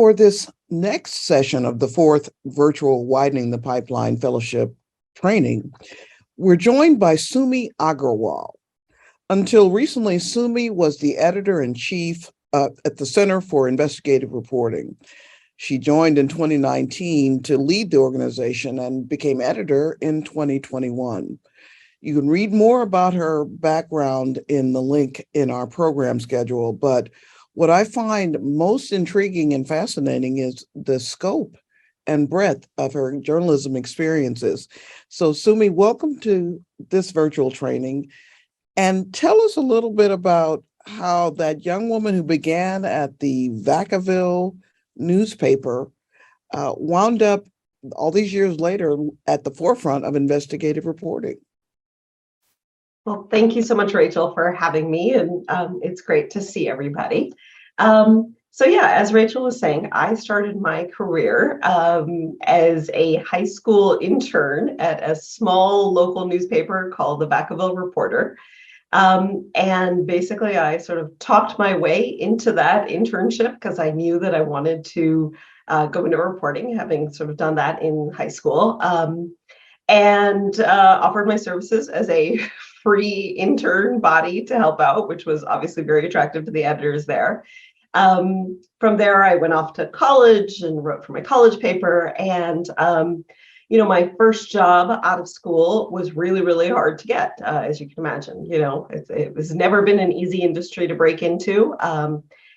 For this next session of the fourth virtual Widening the Pipeline Fellowship training, we're joined by Sumi Aggarwal. Until recently, Sumi was the editor-in-chief at the Center for Investigative Reporting. She joined in 2019 to lead the organization and became editor in 2021. You can read more about her background in the link in our program schedule, but what I find most intriguing and fascinating is the scope and breadth of her journalism experiences. So Sumi, welcome to this virtual training, and tell us a little bit about how that young woman who began at the Vacaville newspaper wound up all these years later at the forefront of investigative reporting. Well, thank you so much, Rachel, for having me, and it's great to see everybody. So yeah, as Rachel was saying, I started my career as a high school intern at a small local newspaper called the Vacaville Reporter. And basically, I sort of talked my way into that internship because I knew that I wanted to go into reporting, having sort of done that in high school, and offered my services as a free intern body to help out, which was obviously very attractive to the editors there. From there, I went off to college and wrote for my college paper. And, my first job out of school was really, really hard to get, as you can imagine. It was never been an easy industry to break into.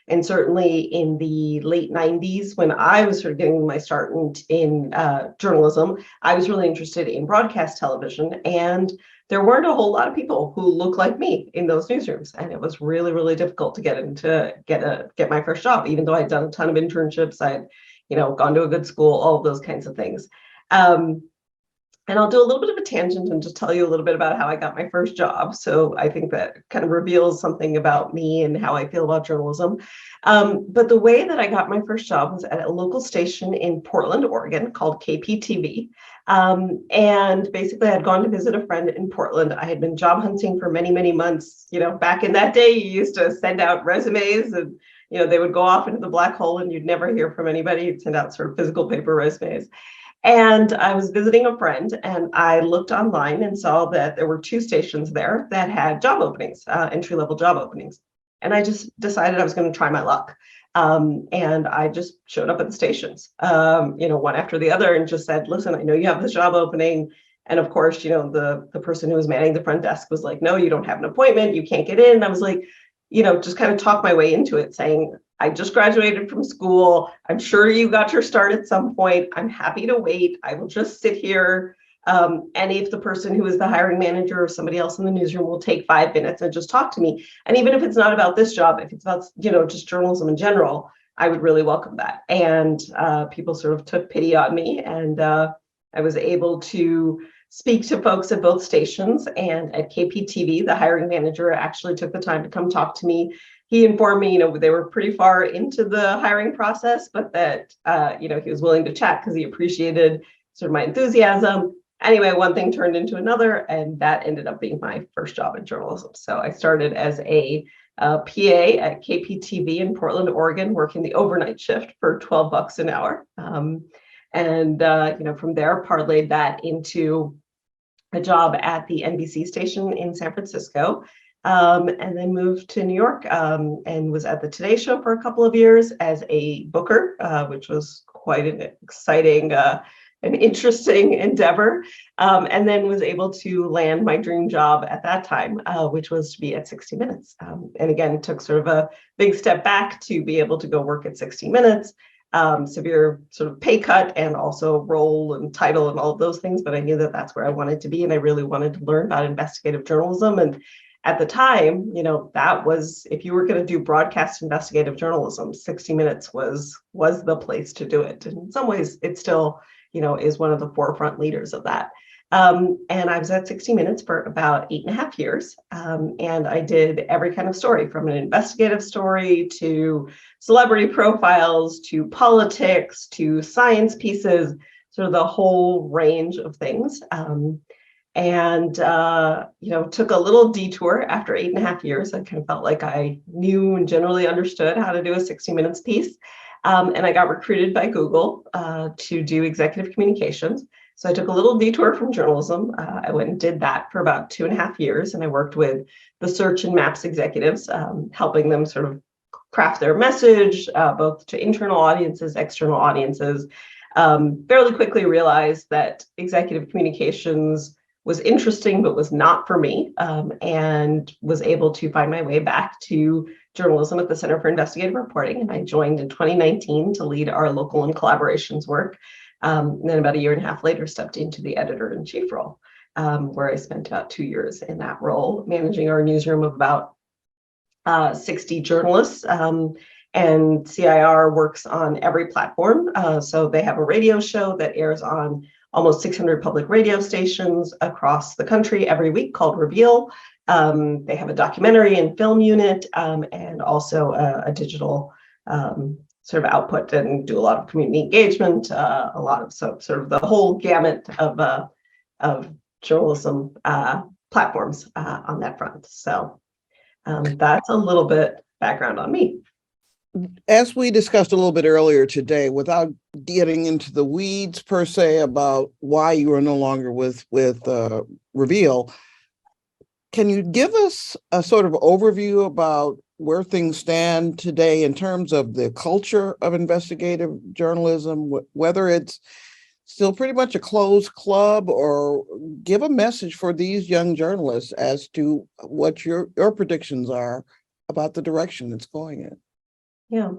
And certainly in the late 90s, when I was sort of getting my start in journalism, I was really interested in broadcast television. And there weren't a whole lot of people who looked like me in those newsrooms. And it was really, really difficult to get my first job, even though I'd done a ton of internships. I'd, gone to a good school, all of those kinds of things. And I'll do a little bit of a tangent and just tell you a little bit about how I got my first job. So I think that kind of reveals something about me and how I feel about journalism. But the way that I got my first job was at a local station in Portland, Oregon called KPTV. And basically I had gone to visit a friend in Portland. I had been job hunting for many, many months. Back in that day, you used to send out resumes and, they would go off into the black hole and you'd never hear from anybody. You'd send out sort of physical paper resumes. And I was visiting a friend and I looked online and saw that there were two stations there that had job openings, entry-level job openings. And I just decided I was going to try my luck. And I just showed up at the stations, one after the other and just said, listen, I know you have this job opening. And of course, the person who was manning the front desk was like, no, you don't have an appointment. You can't get in. And I was like, just kind of talk my way into it saying, I just graduated from school. I'm sure you got your start at some point. I'm happy to wait. I will just sit here. And if the person who is the hiring manager or somebody else in the newsroom will take 5 minutes and just talk to me. And even if it's not about this job, if it's about, just journalism in general, I would really welcome that. And people sort of took pity on me. And I was able to speak to folks at both stations. And at KPTV, the hiring manager actually took the time to come talk to me. He informed me, they were pretty far into the hiring process, but that, he was willing to chat because he appreciated sort of my enthusiasm. Anyway, one thing turned into another, and that ended up being my first job in journalism. So I started as a PA at KPTV in Portland, Oregon, working the overnight shift for $12 an hour. From there, parlayed that into a job at the NBC station in San Francisco. And then moved to New York and was at the Today Show for a couple of years as a booker, which was quite an exciting and interesting endeavor. And then was able to land my dream job at that time, which was to be at 60 Minutes. And again, took sort of a big step back to be able to go work at 60 Minutes. Severe sort of pay cut and also role and title and all of those things. But I knew that that's where I wanted to be. And I really wanted to learn about investigative journalism. And at the time, that was, if you were going to do broadcast investigative journalism, 60 Minutes was the place to do it. And in some ways, it still, is one of the forefront leaders of that. And I was at 60 Minutes for about 8.5 years. And I did every kind of story, from an investigative story to celebrity profiles, to politics, to science pieces, sort of the whole range of things. Took a little detour after 8.5 years. I kind of felt like I knew and generally understood how to do a 60 Minutes piece. And I got recruited by Google to do executive communications. So I took a little detour from journalism. I went and did that for about 2.5 years, and I worked with the search and maps executives, helping them sort of craft their message, both to internal audiences, external audiences. Fairly quickly realized that executive communications was interesting, but was not for me, and was able to find my way back to journalism at the Center for Investigative Reporting. And I joined in 2019 to lead our local and collaborations work. And then about 1.5 years later, stepped into the editor-in-chief role, where I spent about 2 years in that role, managing our newsroom of about 60 journalists. And CIR works on every platform. So they have a radio show that airs on almost 600 public radio stations across the country every week called Reveal. They have a documentary and film unit, and also a digital sort of output, and do a lot of community engagement, a lot of sort of the whole gamut of journalism platforms on that front. So that's a little bit background on me. As we discussed a little bit earlier today, without getting into the weeds per se about why you are no longer with Reveal, can you give us a sort of overview about where things stand today in terms of the culture of investigative journalism, whether it's still pretty much a closed club, or give a message for these young journalists as to what your predictions are about the direction it's going in? Yeah.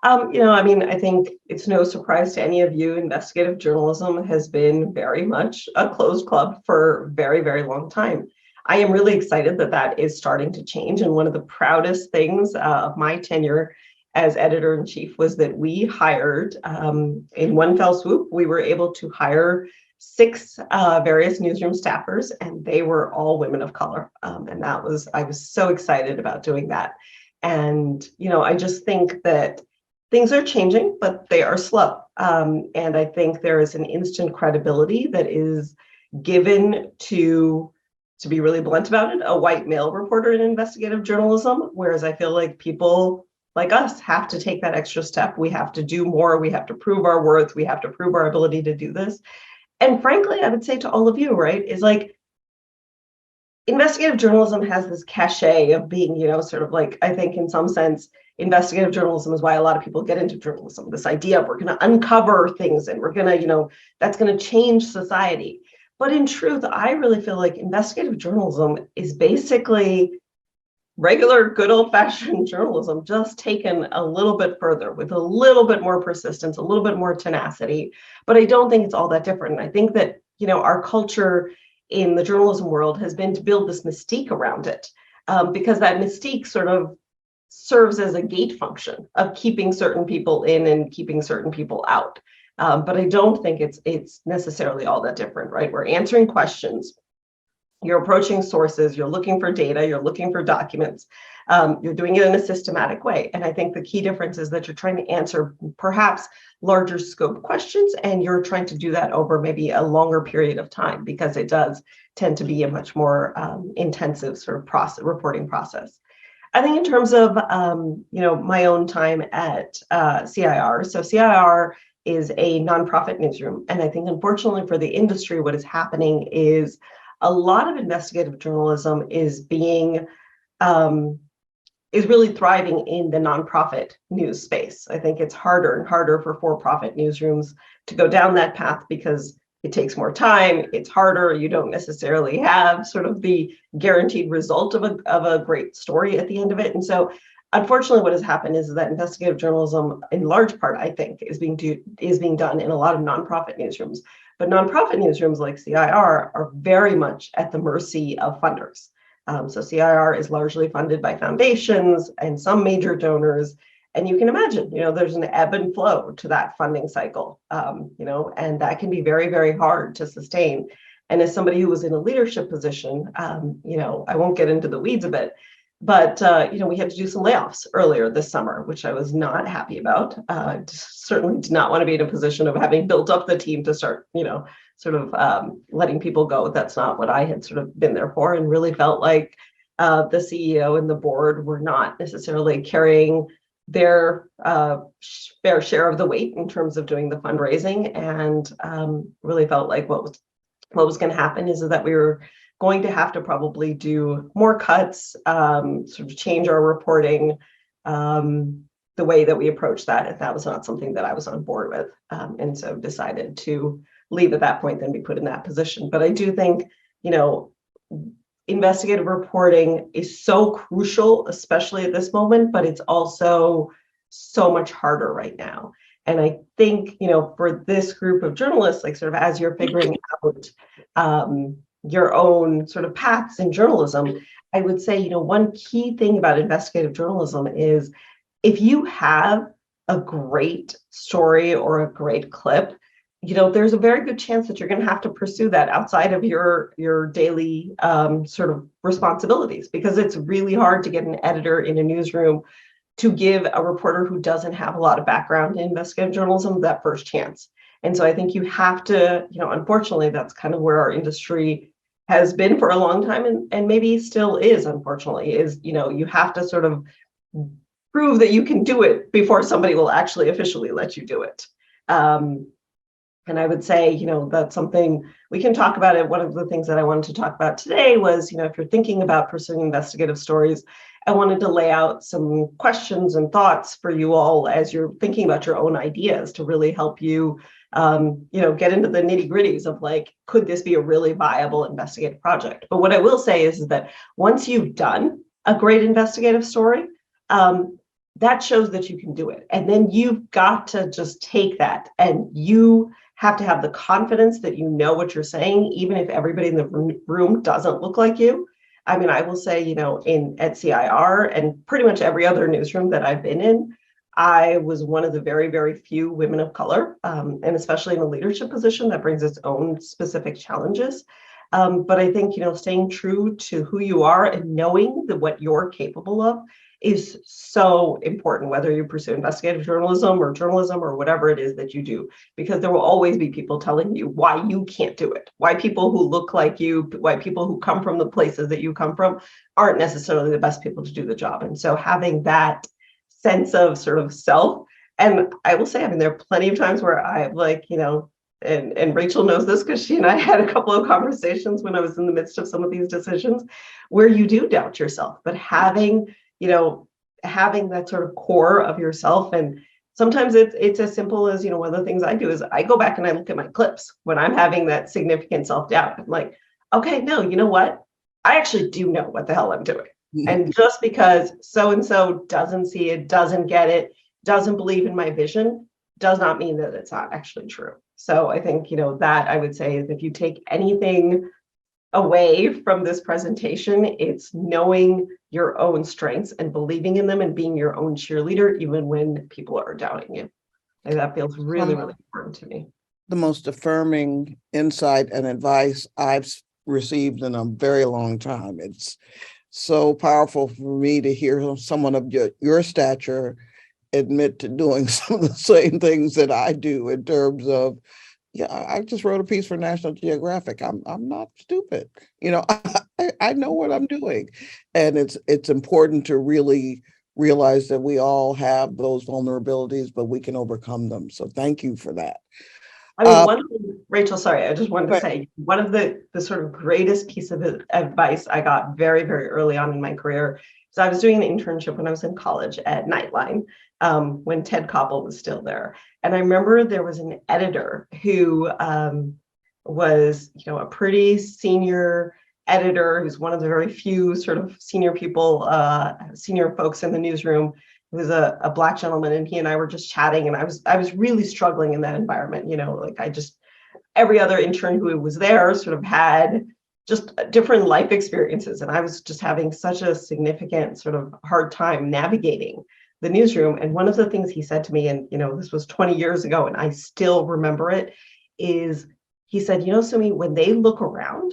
I mean, I think it's no surprise to any of you, investigative journalism has been very much a closed club for a very, very long time. I am really excited that that is starting to change. And one of the proudest things of my tenure as editor-in-chief was that we hired, in one fell swoop, we were able to hire 6 various newsroom staffers, and they were all women of color. And I was so excited about doing that. And, I just think that things are changing, but they are slow. And I think there is an instant credibility that is given to be really blunt about it, a white male reporter in investigative journalism, whereas I feel like people like us have to take that extra step. We have to do more. We have to prove our worth. We have to prove our ability to do this. And frankly, I would say to all of you, right, is like, investigative journalism has this cachet of being, sort of like, I think in some sense, investigative journalism is why a lot of people get into journalism. This idea of we're going to uncover things and we're going to, that's going to change society. But in truth, I really feel like investigative journalism is basically regular, good old-fashioned journalism, just taken a little bit further with a little bit more persistence, a little bit more tenacity. But I don't think it's all that different. And I think that, our culture in the journalism world has been to build this mystique around it, because that mystique sort of serves as a gate function of keeping certain people in and keeping certain people out. But I don't think it's necessarily all that different, right? We're answering questions. You're approaching sources, you're looking for data, you're looking for documents, you're doing it in a systematic way. And I think the key difference is that you're trying to answer perhaps larger scope questions, and you're trying to do that over maybe a longer period of time, because it does tend to be a much more intensive sort of reporting process. I think in terms of, my own time at CIR, so CIR is a nonprofit newsroom. And I think unfortunately for the industry, what is happening is a lot of investigative journalism is really thriving in the nonprofit news space. I think it's harder and harder for-profit newsrooms to go down that path because it takes more time, it's harder, you don't necessarily have sort of the guaranteed result of a great story at the end of it. And so unfortunately, what has happened is that investigative journalism, in large part, I think, is being done in a lot of nonprofit newsrooms. But nonprofit newsrooms like CIR are very much at the mercy of funders. So CIR is largely funded by foundations and some major donors. And you can imagine, there's an ebb and flow to that funding cycle, and that can be very, very hard to sustain. And as somebody who was in a leadership position, I won't get into the weeds a bit, but we had to do some layoffs earlier this summer, which I was not happy about. Certainly did not want to be in a position of having built up the team to start, letting people go. That's not what I had sort of been there for, and really felt like the CEO and the board were not necessarily carrying their fair share of the weight in terms of doing the fundraising, and really felt like what was going to happen is that we were going to have to probably do more cuts, sort of change our reporting, the way that we approach that, if that was not something that I was on board with, and so decided to leave at that point, then be put in that position. But I do think, investigative reporting is so crucial, especially at this moment, but it's also so much harder right now. And I think, for this group of journalists, like sort of as you're figuring out your own sort of paths in journalism, I would say, one key thing about investigative journalism is if you have a great story or a great clip, there's a very good chance that you're going to have to pursue that outside of your daily sort of responsibilities, because it's really hard to get an editor in a newsroom to give a reporter who doesn't have a lot of background in investigative journalism that first chance. And so I think you have to, unfortunately, that's kind of where our industry has been for a long time, and maybe still is, unfortunately, is, you have to sort of prove that you can do it before somebody will actually officially let you do it. And I would say, that's something we can talk about it. One of the things that I wanted to talk about today was, if you're thinking about pursuing investigative stories, I wanted to lay out some questions and thoughts for you all as you're thinking about your own ideas to really help you, get into the nitty gritties of like, could this be a really viable investigative project? But what I will say is that once you've done a great investigative story, that shows that you can do it. And then you've got to just take that, and you have to have the confidence that you know what you're saying, even if everybody in the room doesn't look like you. I mean, I will say, at CIR and pretty much every other newsroom that I've been in, I was one of the very, very few women of color, and especially in a leadership position that brings its own specific challenges. But I think, staying true to who you are and knowing that what you're capable of is so important, whether you pursue investigative journalism or whatever it is that you do, because there will always be people telling you why you can't do it, why people who look like you, why people who come from the places that you come from aren't necessarily the best people to do the job. And so having that sense of sort of self, and I will say, there are plenty of times where I've and Rachel knows this because she and I had a couple of conversations when I was in the midst of some of these decisions where you do doubt yourself, but having that sort of core of yourself. And sometimes it's as simple as, one of the things I do is I go back and I look at my clips when I'm having that significant self-doubt. I'm like, okay, no, you know what? I actually do know what the hell I'm doing. And just because so-and-so doesn't see it, doesn't get it, doesn't believe in my vision, does not mean that it's not actually true. So I think, that I would say is if you take anything away from this presentation, it's knowing your own strengths and believing in them and being your own cheerleader, even when people are doubting you. And that feels really, really important to me. The most affirming insight and advice I've received in a very long time. It's so powerful for me to hear someone of your stature admit to doing some of the same things that I do in terms of, I just wrote a piece for National Geographic. I'm not stupid. I know what I'm doing. And it's important to really realize that we all have those vulnerabilities, but we can overcome them. So thank you for that. Rachel, sorry, I just wanted to say, one of the sort of greatest piece of advice I got very, very early on in my career, so I was doing an internship when I was in college at Nightline, when Ted Koppel was still there. And I remember there was an editor who was, a pretty senior editor, who's one of the very few sort of senior people, senior folks in the newsroom. He was a Black gentleman, and he and I were just chatting, and I was really struggling in that environment. Every other intern who was there sort of had just different life experiences, and I was just having such a significant sort of hard time navigating the newsroom. And one of the things he said to me, and this was 20 years ago, and I still remember it, is he said, Sumi, when they look around,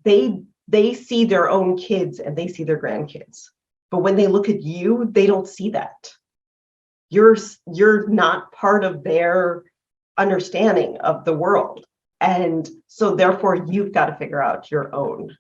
they see their own kids and they see their grandkids. But when they look at you, they don't see that. You're not part of their understanding of the world. And so therefore you've got to figure out your own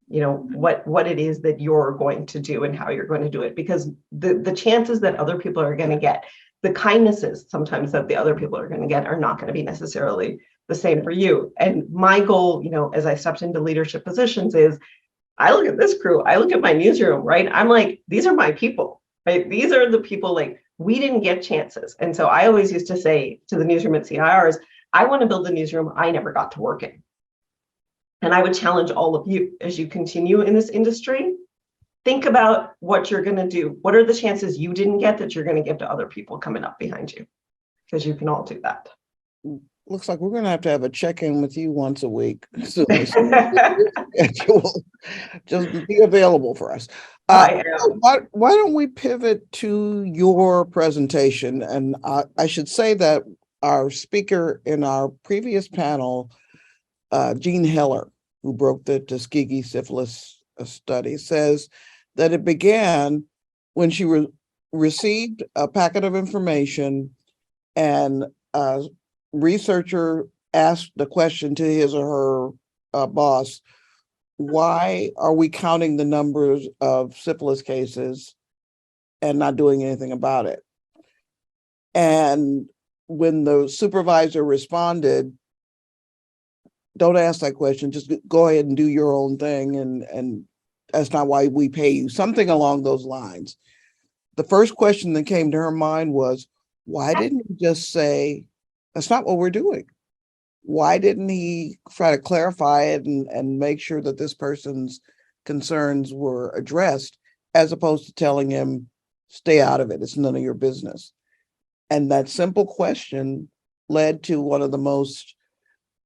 what it is that you're going to do and how you're going to do it, because the chances that other people are going to get, the kindnesses sometimes that the other people are going to get are not going to be necessarily the same for you. And my goal, as I stepped into leadership positions is, I look at this crew, I look at my newsroom, right? I'm like, these are my people, right? These are the people, like, we didn't get chances. And so I always used to say to the newsroom at CIRs, I want to build a newsroom I never got to work in. And I would challenge all of you as you continue in this industry, think about what you're going to do. What are the chances you didn't get that you're going to give to other people coming up behind you? Because you can all do that. Looks like we're going to have a check-in with you once a week. So schedule. Just be available for us. Why don't we pivot to your presentation? And I should say that our speaker in our previous panel, Jean Heller, who broke the Tuskegee syphilis study, says that it began when she received a packet of information, and a researcher asked the question to his or her boss, why are we counting the numbers of syphilis cases and not doing anything about it? And when the supervisor responded, don't ask that question, just go ahead and do your own thing, and that's not why we pay you, something along those lines. The first question that came to her mind was, why didn't he just say, that's not what we're doing? Why didn't he try to clarify it and make sure that this person's concerns were addressed, as opposed to telling him, stay out of it, it's none of your business? And that simple question led to one of the most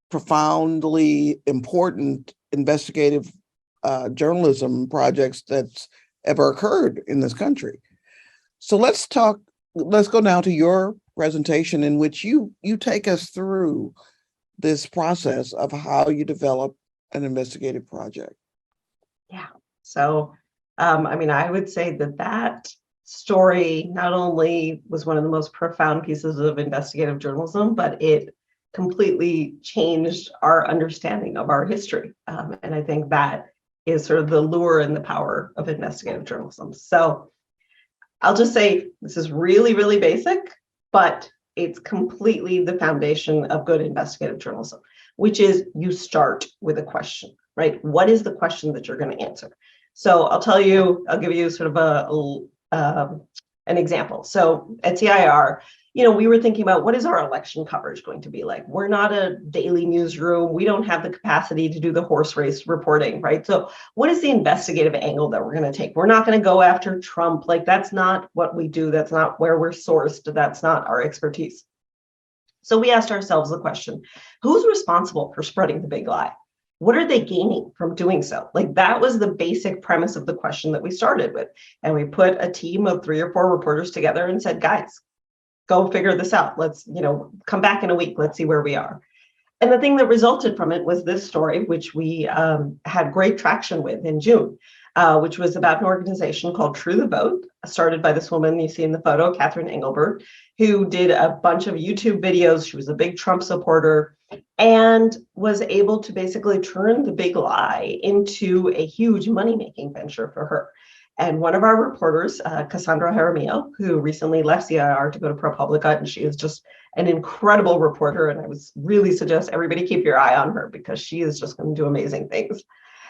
profoundly important investigative journalism projects that's ever occurred in this country. So let's go now to your presentation, in which you take us through this process of how you develop an investigative project. Yeah. So, I would say that story not only was one of the most profound pieces of investigative journalism, but it completely changed our understanding of our history. And I think that is sort of the lure and the power of investigative journalism. So I'll just say this is really, really basic, but it's completely the foundation of good investigative journalism, which is you start with a question, right? What is the question that you're going to answer? So I'll give you sort of an example. So at CIR, we were thinking about, what is our election coverage going to be like? We're not a daily newsroom. We don't have the capacity to do the horse race reporting, right? So what is the investigative angle that we're going to take? We're not going to go after Trump. Like, that's not what we do. That's not where we're sourced. That's not our expertise. So we asked ourselves the question, who's responsible for spreading the big lie? What are they gaining from doing so? Like, that was the basic premise of the question that we started with. And we put a team of 3 or 4 reporters together and said, guys, go figure this out. Let's, come back in a week. Let's see where we are. And the thing that resulted from it was this story, which we had great traction with in June, which was about an organization called True the Vote, started by this woman you see in the photo, Catherine Engelbert, who did a bunch of YouTube videos. She was a big Trump supporter and was able to basically turn the big lie into a huge money-making venture for her. And one of our reporters, Cassandra Jaramillo, who recently left CIR to go to ProPublica, and she is just an incredible reporter. And I would really suggest everybody keep your eye on her, because she is just going to do amazing things.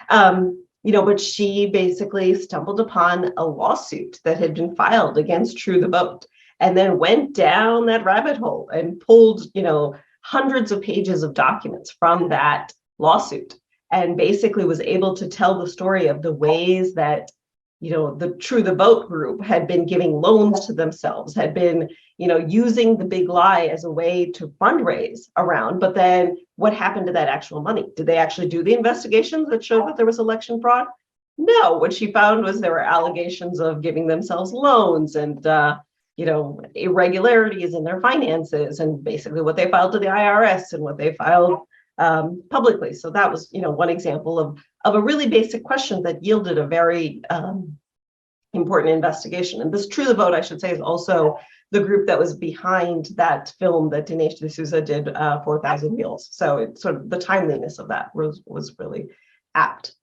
But she basically stumbled upon a lawsuit that had been filed against True the Vote, and then went down that rabbit hole and pulled, hundreds of pages of documents from that lawsuit, and basically was able to tell the story of the ways that the True the Vote group had been giving loans to themselves, had been, using the big lie as a way to fundraise around. But then what happened to that actual money? Did they actually do the investigations that showed that there was election fraud? No. What she found was there were allegations of giving themselves loans and, irregularities in their finances, and basically what they filed to the IRS and what they filed publicly. So that was, one example of a really basic question that yielded a very important investigation. And this True the Vote, I should say, is also the group that was behind that film that Dinesh D'Souza did, 4,000 Meals. So it's sort of the timeliness of that was really apt.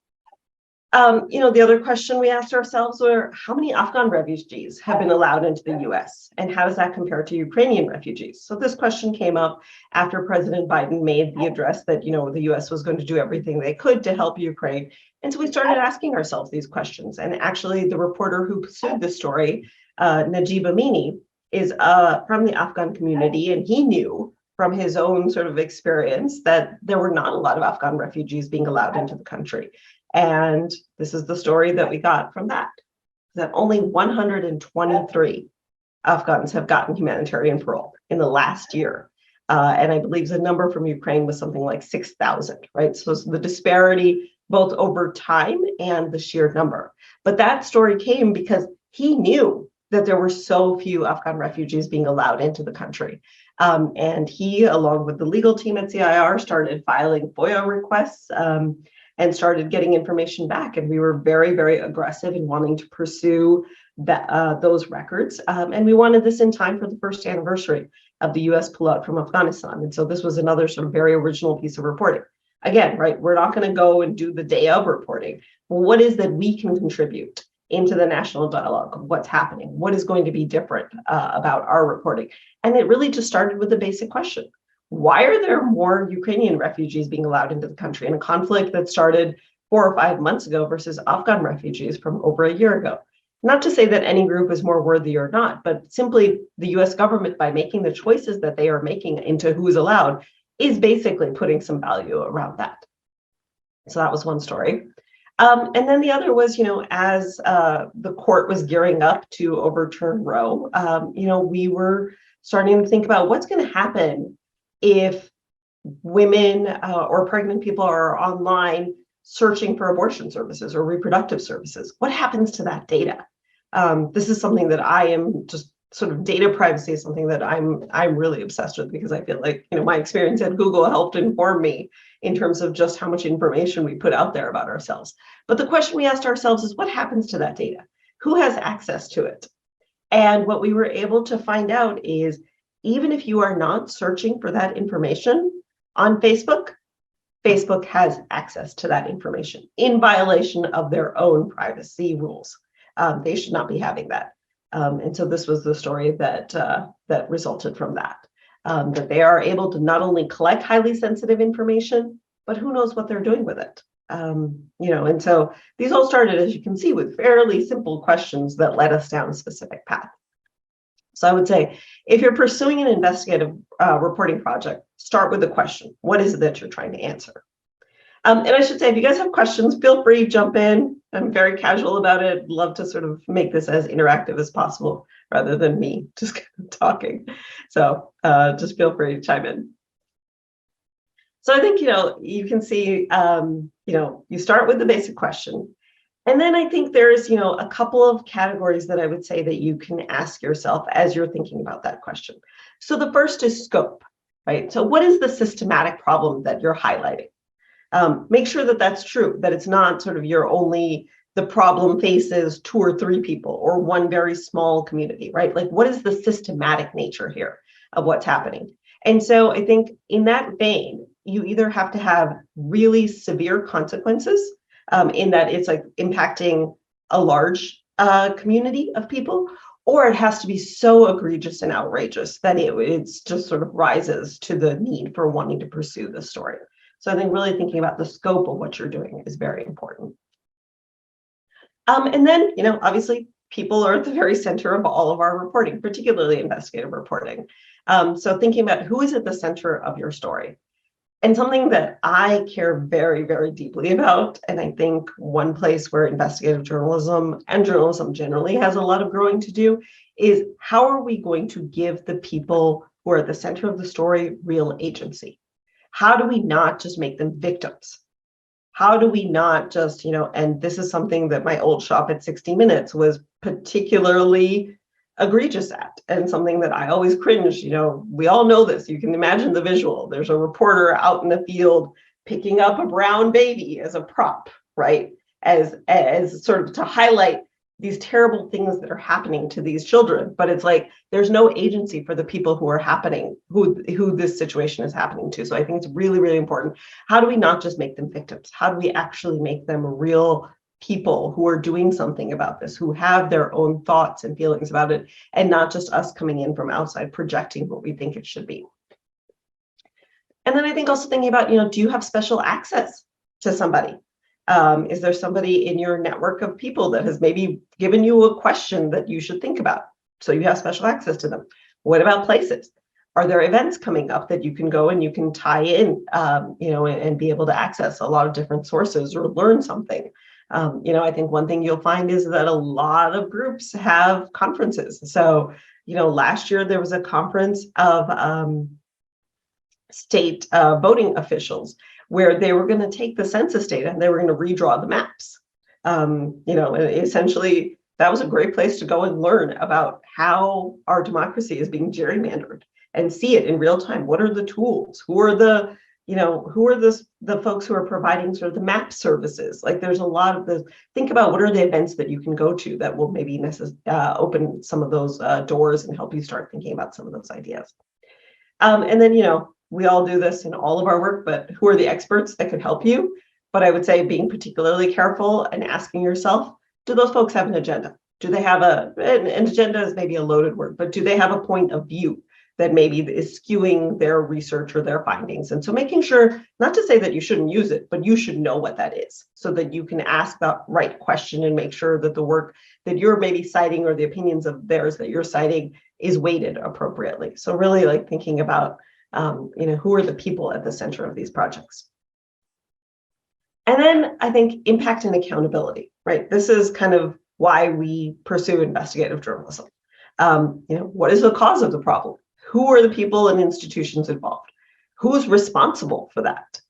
The other question we asked ourselves were, how many Afghan refugees have been allowed into the US? And how does that compare to Ukrainian refugees? So this question came up after President Biden made the address that, the US was going to do everything they could to help Ukraine. And so we started asking ourselves these questions. And actually, the reporter who pursued this story, Najib Amini, is from the Afghan community, and he knew from his own sort of experience that there were not a lot of Afghan refugees being allowed into the country. And this is the story that we got from that only 123 Afghans have gotten humanitarian parole in the last year. And I believe the number from Ukraine was something like 6,000, right? So the disparity both over time and the sheer number. But that story came because he knew that there were so few Afghan refugees being allowed into the country. And he, along with the legal team at CIR, started filing FOIA requests and started getting information back. And we were very, very aggressive in wanting to pursue those records. And we wanted this in time for the first anniversary of the US pullout from Afghanistan. And so this was another sort of very original piece of reporting. Again, right, we're not going to go and do the day of reporting. Well, what is that we can contribute into the national dialogue of what's happening? What is going to be different about our reporting? And it really just started with the basic question. Why are there more Ukrainian refugees being allowed into the country in a conflict that started 4 or 5 months ago versus Afghan refugees from over a year ago? Not to say that any group is more worthy or not, but simply the US government, by making the choices that they are making into who is allowed, is basically putting some value around that. So that was one story. And then the other was, as the court was gearing up to overturn Roe, we were starting to think about what's going to happen if women or pregnant people are online searching for abortion services or reproductive services. What happens to that data? This is something that I am just sort of data privacy is something that I'm really obsessed with, because I feel like my experience at Google helped inform me in terms of just how much information we put out there about ourselves. But the question we asked ourselves is, what happens to that data? Who has access to it? And what we were able to find out is, even if you are not searching for that information on Facebook, Facebook has access to that information in violation of their own privacy rules. They should not be having that. And so this was the story that that resulted from that they are able to not only collect highly sensitive information, but who knows what they're doing with it. And so these all started, as you can see, with fairly simple questions that led us down a specific path. So I would say, if you're pursuing an investigative reporting project, start with the question. What is it that you're trying to answer? And I should say, if you guys have questions, feel free to jump in. I'm very casual about it. Love to sort of make this as interactive as possible rather than me just kind of talking. So just feel free to chime in. So I think, you can see, you start with the basic question. And then I think there's, a couple of categories that I would say that you can ask yourself as you're thinking about that question. So the first is scope, right? So what is the systematic problem that you're highlighting? Make sure that that's true, that it's not sort of the problem faces 2 or 3 people or one very small community, right? Like, what is the systematic nature here of what's happening? And so I think in that vein, you either have to have really severe consequences in that it's like impacting a large community of people, or it has to be so egregious and outrageous that it's just sort of rises to the need for wanting to pursue this story. So I think really thinking about the scope of what you're doing is very important. And then, obviously, people are at the very center of all of our reporting, particularly investigative reporting. So thinking about who is at the center of your story. And something that I care very, very deeply about, and I think one place where investigative journalism and journalism generally has a lot of growing to do, is how are we going to give the people who are at the center of the story real agency? How do we not just make them victims? How do we not just, and this is something that my old shop at 60 Minutes was particularly egregious at, and something that I always cringe. We all know this. You can imagine the visual. There's a reporter out in the field picking up a brown baby as a prop, right? As sort of to highlight these terrible things that are happening to these children. But it's like, there's no agency for the people who are happening, who this situation is happening to. So I think it's really, really important. How do we not just make them victims? How do we actually make them real people who are doing something about this, who have their own thoughts and feelings about it, and not just us coming in from outside projecting what we think it should be. And then I think also thinking about, do you have special access to somebody? Is there somebody in your network of people that has maybe given you a question that you should think about? So you have special access to them. What about places? Are there events coming up that you can go and you can tie in, and be able to access a lot of different sources or learn something? I think one thing you'll find is that a lot of groups have conferences. So, last year there was a conference of state voting officials where they were going to take the census data and they were going to redraw the maps. Essentially, that was a great place to go and learn about how our democracy is being gerrymandered and see it in real time. What are the tools? Who are the folks who are providing sort of the map services? Like, there's a lot of think about what are the events that you can go to that will maybe open some of those doors and help you start thinking about some of those ideas. And then, we all do this in all of our work, but who are the experts that could help you? But I would say being particularly careful and asking yourself, do those folks have an agenda? Do they have an agenda is maybe a loaded word, but do they have a point of view that maybe is skewing their research or their findings? And so making sure, not to say that you shouldn't use it, but you should know what that is so that you can ask the right question and make sure that the work that you're maybe citing or the opinions of theirs that you're citing is weighted appropriately. So really like thinking about, who are the people at the center of these projects? And then I think impact and accountability, right? This is kind of why we pursue investigative journalism. What is the cause of the problem? Who are the people and institutions involved? Who's responsible for that?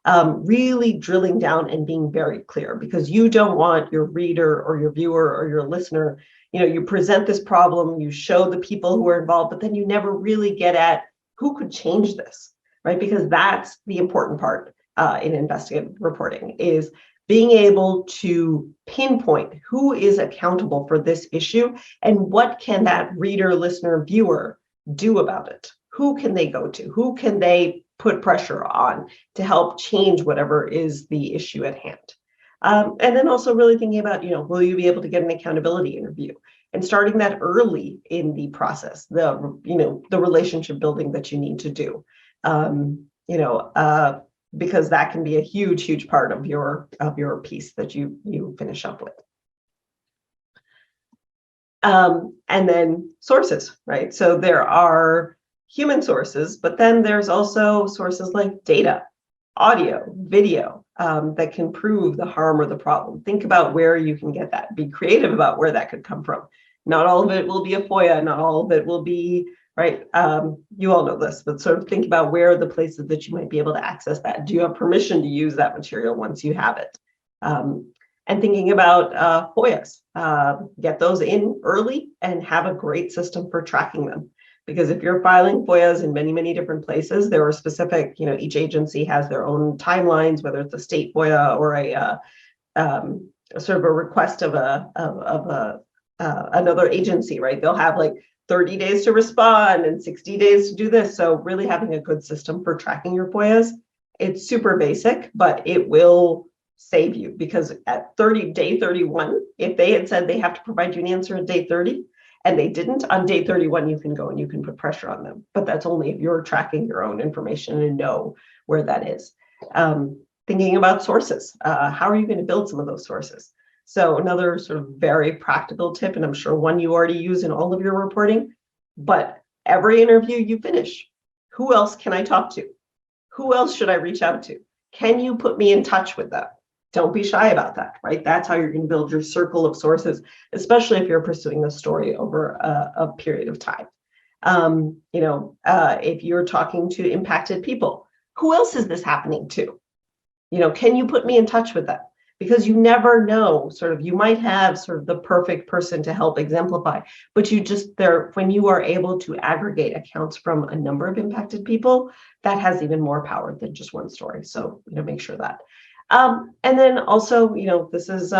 Really drilling down and being very clear, because you don't want your reader or your viewer or your listener, you present this problem, you show the people who are involved, but then you never really get at who could change this, right? Because that's the important part in investigative reporting, is being able to pinpoint who is accountable for this issue and what can that reader, listener, viewer do about it? Who can they go to? Who can they put pressure on to help change whatever is the issue at hand? And then also really thinking about, will you be able to get an accountability interview? And starting that early in the process, the relationship building that you need to do, because that can be a huge, huge part of your piece that you finish up with. And then sources, right? So there are human sources, but then there's also sources like data, audio, video, that can prove the harm or the problem. Think about where you can get that. Be creative about where that could come from. Not all of it will be a FOIA, not all of it will be, right? You all know this, but sort of think about where are the places that you might be able to access that. Do you have permission to use that material once you have it? And thinking about FOIAs, get those in early and have a great system for tracking them. Because if you're filing FOIAs in many, many different places, there are specific, each agency has their own timelines, whether it's a state FOIA or a sort of a request of another agency, right? They'll have like 30 days to respond and 60 days to do this. So really having a good system for tracking your FOIAs, it's super basic, but it will save you, because at day 31, if they had said they have to provide you an answer at day 30 and they didn't, on day 31, you can go and you can put pressure on them. But that's only if you're tracking your own information and know where that is. Thinking about sources, how are you going to build some of those sources? So another sort of very practical tip, and I'm sure one you already use in all of your reporting, but every interview you finish, who else can I talk to? Who else should I reach out to? Can you put me in touch with them? Don't be shy about that, right? That's how you're going to build your circle of sources, especially if you're pursuing a story over a period of time. If you're talking to impacted people, who else is this happening to? Can you put me in touch with them? Because you never know, you might have sort of the perfect person to help exemplify, but when you are able to aggregate accounts from a number of impacted people, that has even more power than just one story. So, make sure that. And then also, this is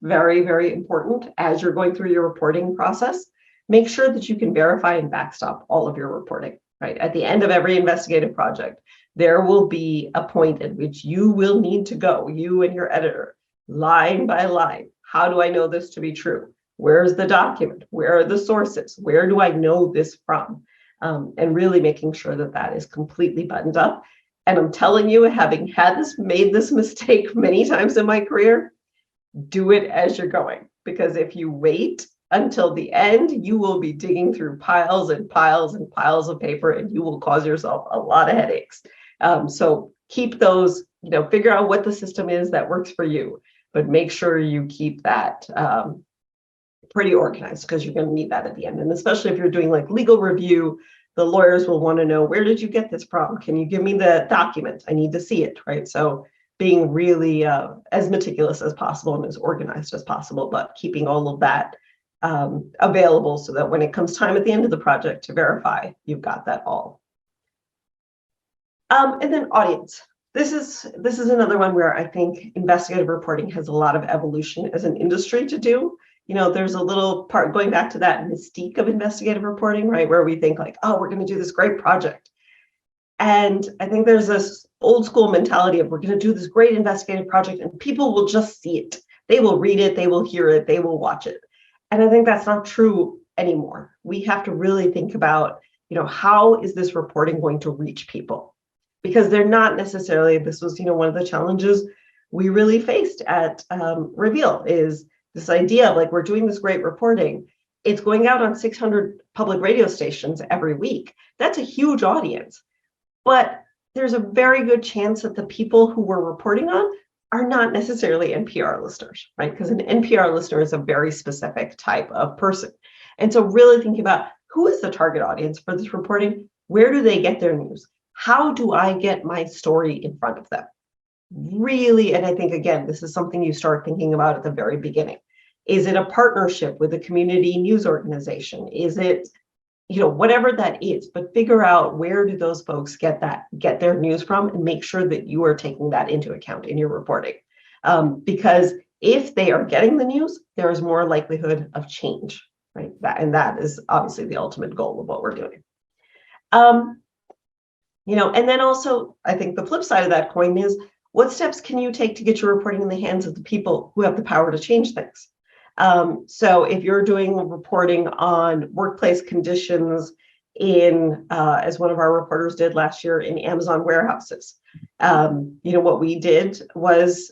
very, very important as you're going through your reporting process. Make sure that you can verify and backstop all of your reporting, right? At the end of every investigative project, there will be a point at which you will need to go, you and your editor line by line. How do I know this to be true? Where's the document? Where are the sources? Where do I know this from? And really making sure that that is completely buttoned up. And I'm telling you, having made this mistake many times in my career, do it as you're going. Because if you wait until the end, you will be digging through piles and piles and piles of paper, and you will cause yourself a lot of headaches. So keep those, figure out what the system is that works for you, but make sure you keep that pretty organized, because you're going to need that at the end. And especially if you're doing like legal review, the lawyers will want to know, where did you get this from? Can you give me the document? I need to see it, right? So being really as meticulous as possible and as organized as possible, but keeping all of that available so that when it comes time at the end of the project to verify, you've got that all. And then audience. This is another one where I think investigative reporting has a lot of evolution as an industry to do. There's a little part going back to that mystique of investigative reporting, right? Where we think like, oh, we're going to do this great project. And I think there's this old school mentality of, we're going to do this great investigative project and people will just see it. They will read it, they will hear it, they will watch it. And I think that's not true anymore. We have to really think about, how is this reporting going to reach people? Because they're not necessarily, this was, one of the challenges we really faced at Reveal, is this idea of like, we're doing this great reporting. It's going out on 600 public radio stations every week. That's a huge audience. But there's a very good chance that the people who we're reporting on are not necessarily NPR listeners, right? Because an NPR listener is a very specific type of person. And so really thinking about, who is the target audience for this reporting? Where do they get their news? How do I get my story in front of them? Really, and I think, again, this is something you start thinking about at the very beginning. Is it a partnership with a community news organization? Is it, whatever that is, but figure out, where do those folks get their news from, and make sure that you are taking that into account in your reporting. Because if they are getting the news, there is more likelihood of change, right? That is obviously the ultimate goal of what we're doing. And then also, I think the flip side of that coin is, what steps can you take to get your reporting in the hands of the people who have the power to change things? So if you're doing reporting on workplace conditions in, as one of our reporters did last year, in Amazon warehouses, what we did was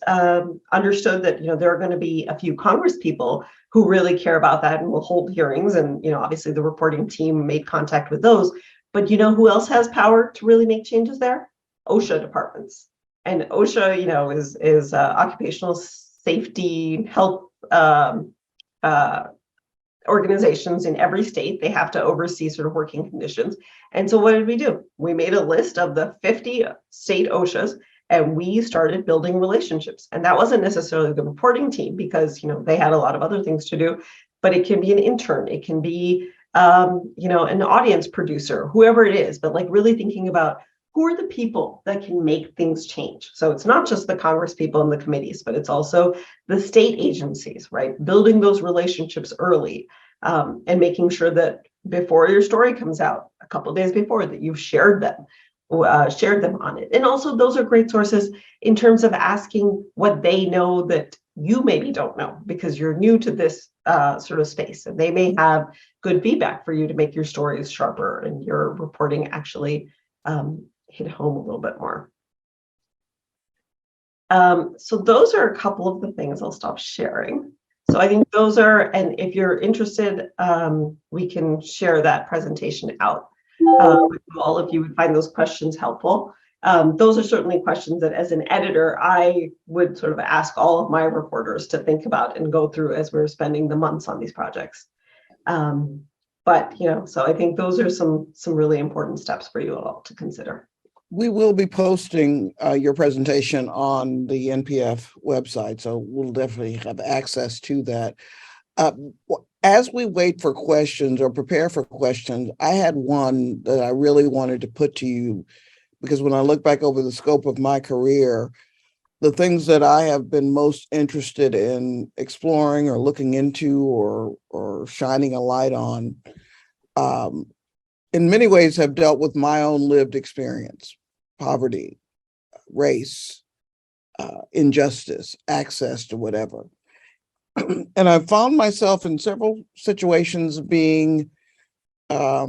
understood that, there are going to be a few Congress people who really care about that and will hold hearings. And, obviously the reporting team made contact with those. But who else has power to really make changes there? OSHA departments. And OSHA, is occupational safety health organizations in every state. They have to oversee sort of working conditions. And so what did we do? We made a list of the 50 state OSHAs, and we started building relationships. And that wasn't necessarily the reporting team, because they had a lot of other things to do, but it can be an intern, it can be an audience producer, whoever it is, but like really thinking about, who are the people that can make things change? So it's not just the Congress people and the committees, but it's also the state agencies, right? Building those relationships early, and making sure that before your story comes out, a couple of days before, that you've shared them on it. And also, those are great sources in terms of asking what they know that you maybe don't know, because you're new to this sort of space, and they may have good feedback for you to make your stories sharper and your reporting actually hit home a little bit more. So those are a couple of the things. I'll stop sharing. So I think those are, and if you're interested, we can share that presentation out with you all if you would find those questions helpful. Those are certainly questions that, as an editor, I would sort of ask all of my reporters to think about and go through as we're spending the months on these projects. But so I think those are some really important steps for you all to consider. We will be posting your presentation on the NPF website, so we'll definitely have access to that. As we wait for questions or prepare for questions, I had one that I really wanted to put to you, because when I look back over the scope of my career, the things that I have been most interested in exploring or looking into or shining a light on, in many ways have dealt with my own lived experience: poverty, race, injustice, access to whatever. And I found myself in several situations being, I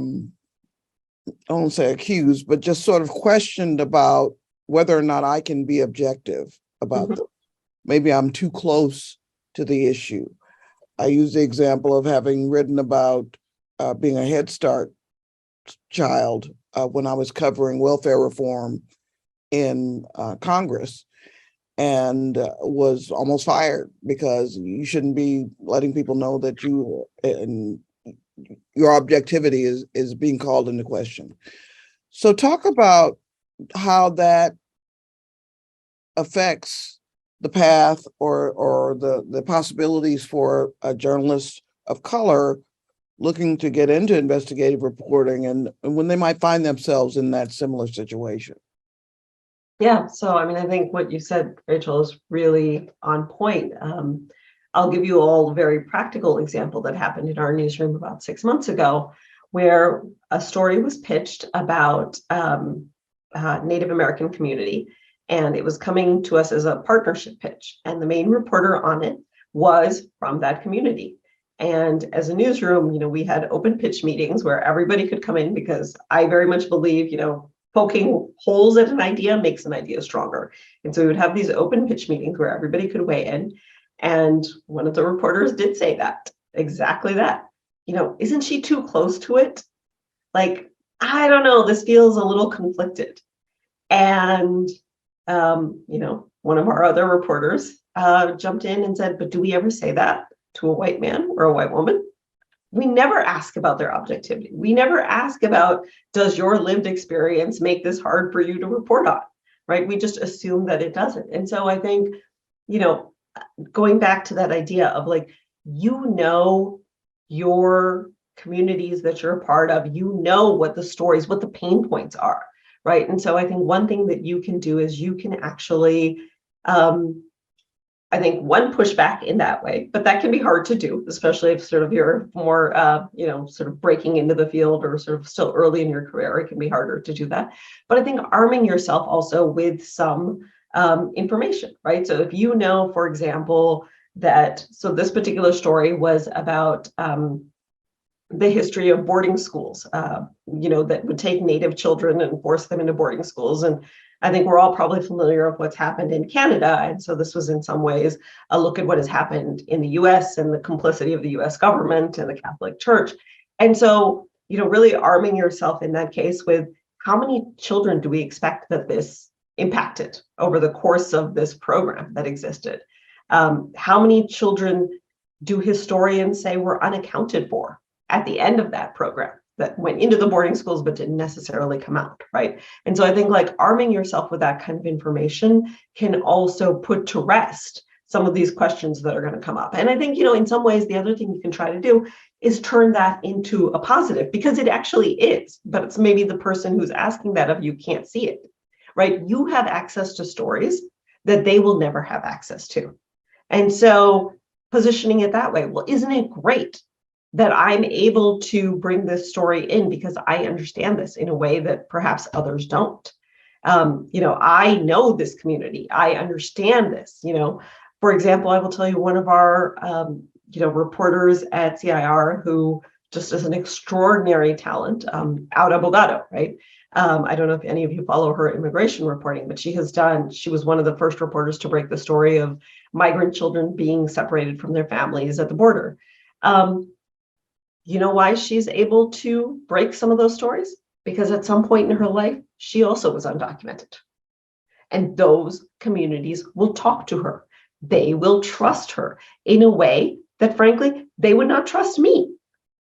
won't say accused, but just sort of questioned about whether or not I can be objective about them. Maybe I'm too close to the issue. I use the example of having written about being a Head Start child when I was covering welfare reform in Congress, and was almost fired because you shouldn't be letting people know that you and your objectivity is being called into question. So talk about how that affects the path or the possibilities for a journalist of color looking to get into investigative reporting and when they might find themselves in that similar situation. Yeah, so I mean, I think what you said, Rachel, is really on point. I'll give you all a very practical example that happened in our newsroom about 6 months ago, where a story was pitched about Native American community, and it was coming to us as a partnership pitch. And the main reporter on it was from that community. And as a newsroom, we had open pitch meetings where everybody could come in, because I very much believe, poking holes at an idea makes an idea stronger. And so we would have these open pitch meetings where everybody could weigh in. And one of the reporters did say that, exactly that. Isn't she too close to it? Like, I don't know, this feels a little conflicted. And, one of our other reporters jumped in and said, but do we ever say that to a white man or a white woman? We never ask about their objectivity. We never ask about, does your lived experience make this hard for you to report on, right? We just assume that it doesn't. And so I think, going back to that idea of like, your communities that you're a part of, what the stories, what the pain points are, right? And so I think one thing that you can do is you can actually, I think push back in that way, but that can be hard to do, especially if sort of you're more, sort of breaking into the field or sort of still early in your career. It can be harder to do that. But I think arming yourself also with some information, right? So if for example, so this particular story was about the history of boarding schools, that would take Native children and force them into boarding schools. And I think we're all probably familiar with what's happened in Canada. And so this was in some ways a look at what has happened in the US and the complicity of the US government and the Catholic Church. And so, really arming yourself in that case with how many children do we expect that this impacted over the course of this program that existed? How many children do historians say were unaccounted for at the end of that program, that went into the boarding schools but didn't necessarily come out, right? And so I think like arming yourself with that kind of information can also put to rest some of these questions that are going to come up. And I think, in some ways, the other thing you can try to do is turn that into a positive, because it actually is, but it's maybe the person who's asking that of you can't see it, right? You have access to stories that they will never have access to. And so positioning it that way, well, isn't it great that I'm able to bring this story in because I understand this in a way that perhaps others don't? I know this community. I understand this. For example, I will tell you one of our, reporters at CIR who just is an extraordinary talent, out abogado, right? I don't know if any of you follow her immigration reporting, but she was one of the first reporters to break the story of migrant children being separated from their families at the border. You know why she's able to break some of those stories? Because at some point in her life, she also was undocumented. And those communities will talk to her. They will trust her in a way that, frankly, they would not trust me,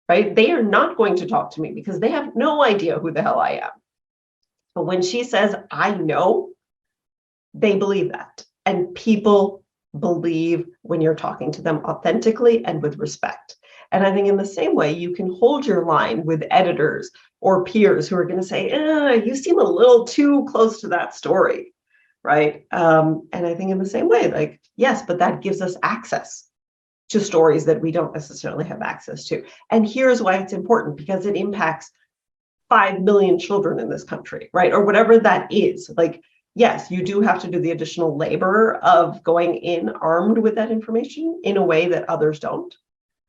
right? They are not going to talk to me because they have no idea who the hell I am. But when she says, I know, they believe that. And people believe when you're talking to them authentically and with respect. And I think in the same way, you can hold your line with editors or peers who are going to say, you seem a little too close to that story, right? And I think in the same way, like, yes, but that gives us access to stories that we don't necessarily have access to. And here's why it's important, because it impacts 5 million children in this country, right? Or whatever that is. Like, yes, you do have to do the additional labor of going in armed with that information in a way that others don't.